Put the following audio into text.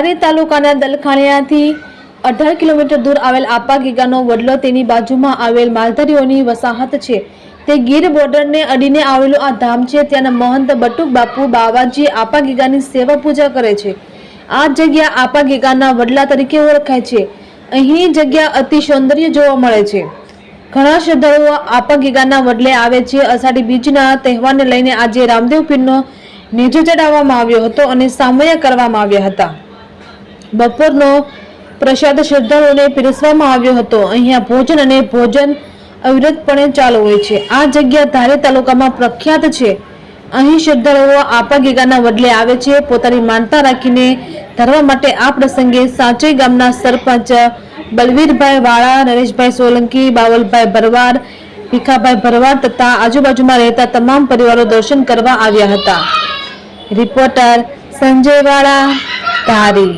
ધારી તાલુકાના દલખાણિયાથી 18 કિલોમીટર દૂર આવેલ આપા ગીગાનો વડલો તેની બાજુમાં આવેલ માલધારીઓની વસાહત છે। તે ગીર બોર્ડરને અડીને આવેલું આ ધામ છે। ત્યાંના મહંત બટુક બાપુ બાવાજી આપા ગીગાની સેવા પૂજા કરે છે। આ જગ્યા આપા ગીગાના વડલા તરીકે ઓળખાય છે। અહીંની જગ્યા અતિ સૌંદર્ય જોવા મળે છે। ઘણા શ્રદ્ધાળુઓ આપા ગીગાના વડલે આવે છે। અષાઢી બીજના તહેવારને લઈને આજે રામદેવ પીરનો નેજો ચડાવવામાં આવ્યો હતો અને સામૈયા કરવામાં આવ્યા હતા। બપોરનો પ્રસાદ શ્રદ્ધાળુઓને પીરસવામાં આવ્યો હતો। અહીંયા ભોજન અને ભોજન અવિરતપણે ચાલુ હોય છે। આ જગ્યા ધારી તાલુકામાં પ્રખ્યાત છે। અહીં શ્રદ્ધાળુઓ આપા ગીગાના વડલે આવે છે પોતાની માનતા રાખીને ધરવા માટે। આ પ્રસંગે સાંચોઈ ગામના સરપંચ બલવીરભાઈ વાળા, નરેશભાઈ સોલંકી, બાવલભાઈ ભરવાડ, ભીખાભાઈ ભરવાડ તથા આજુબાજુમાં રહેતા તમામ પરિવારો દર્શન કરવા આવ્યા હતા। રિપોર્ટર સંજય વાળા, ધારી।